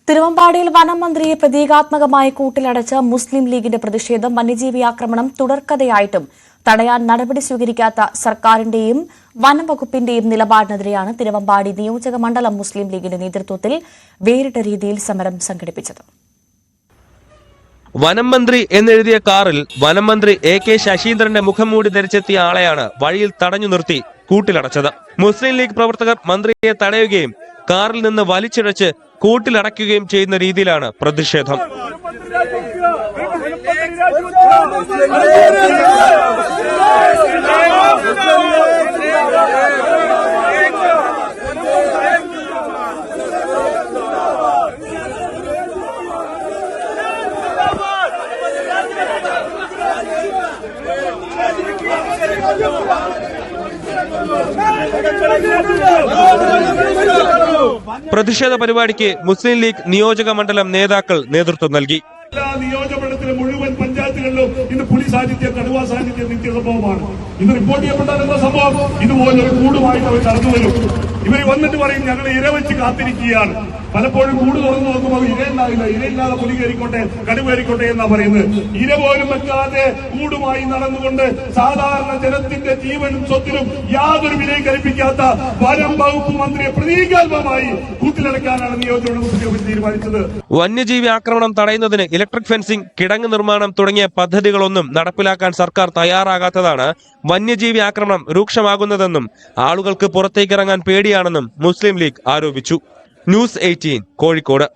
തിരുവമ്പാടിയിൽ വനം മന്ത്രിയെ പ്രതീകാത്മകമായി കൂട്ടിലടച്ച് മുസ്ലിം ലീഗിന്റെ പ്രതിഷേധം വന്യജീവി ആക്രമണം തുടർക്കഥയായിട്ടും തടയാൻ നടപടി സ്വീകരിക്കാത്ത സർക്കാരിന്റെയും വനം വകുപ്പിന്റെയും നിലപാടിനെതിരെയാണ് തിരുവമ്പാടി നിയോജക മണ്ഡലം മുസ്ലിം ലീഗിന്റെ നേതൃത്വത്തിൽ വേറിട്ട രീതിയിൽ സമരം സംഘടിപ്പിച്ചത്. വനം മന്ത്രി എന്നെഴുതിയ കാറിൽ വനം മന്ത്രി AK ശശീന്ദ്രന്റെ മുഖംമൂടി ധരിച്ചെത്തിയ ആളെയാണ് വഴിയിൽ തടഞ്ഞു നിർത്തി കൂട്ടിലടച്ചത്. മുസ്ലിം ലീഗ് പ്രവർത്തകർ മന്ത്രിയെ തടയുകയും കാറിൽ നിന്ന് വലിച്ചിഴച്ച് കൂട്ടിലടയ്ക്കുകയും ചെയ്യുന്ന രീതിയിലാണ് പ്രതിഷേധം. പ്രതിഷേധ പരിപാടിക്ക് മുസ്ലിം ലീഗ് നിയോജക മണ്ഡലം നേതാക്കൾ നേതൃത്വം നൽകി. നിയോജകമണ്ഡലത്തിലെ മുഴുവൻ പഞ്ചായത്തുകളിലും ഇന്ന് പുലി സാന്നിധ്യം, കടുവ സാന്നിധ്യം നിത്യ സംഭവമാണ്. ഇന്ന് റിപ്പോർട്ട് ചെയ്യപ്പെട്ട സംഭവം ഇതുപോലൊരു കൂടുമായിട്ട് അവർ കടന്നു വരും. ഇവർ വന്നിട്ട് പറയും ഞങ്ങൾ ഇര വെച്ച് കാത്തിരിക്കുകയാണ്. പലപ്പോഴും കൂട് തുറന്നു നോക്കുമ്പോൾ ഇരയുണ്ടാവില്ല, ഇരയില്ലാതെ പുലി കയറിക്കോട്ടെ, കടുവ കയറിക്കോട്ടെ എന്നാ പറയുന്നത്. ഇര പോലും വെക്കാതെ കൂടുമായി നടന്നുകൊണ്ട് സാധാരണ ജനത്തിന്റെ ജീവനും സ്വത്തിനും യാതൊരു വിലയും കൽപ്പിക്കാത്ത വനം വകുപ്പ് മന്ത്രിയെ പ്രതീകാത്മകമായി കൂട്ടിലടക്കാനാണ് നിയോജക തീരുമാനിച്ചത്. വന്യജീവി ആക്രമണം തടയുന്നതിന് ഇലക്ട്രിക് ഫെൻസിംഗ്, കിടങ്ങ് നിർമ്മാണം തുടങ്ങിയ പദ്ധതികളൊന്നും നടപ്പിലാക്കാൻ സർക്കാർ തയ്യാറാകാത്തതാണ് വന്യജീവി ആക്രമണം രൂക്ഷമാകുന്നതെന്നും ആളുകൾക്ക് പുറത്തേക്കിറങ്ങാൻ പേടിയാണെന്നും മുസ്ലിം ലീഗ് ആരോപിച്ചു. ന്യൂസ് 18 കോഴിക്കോട്.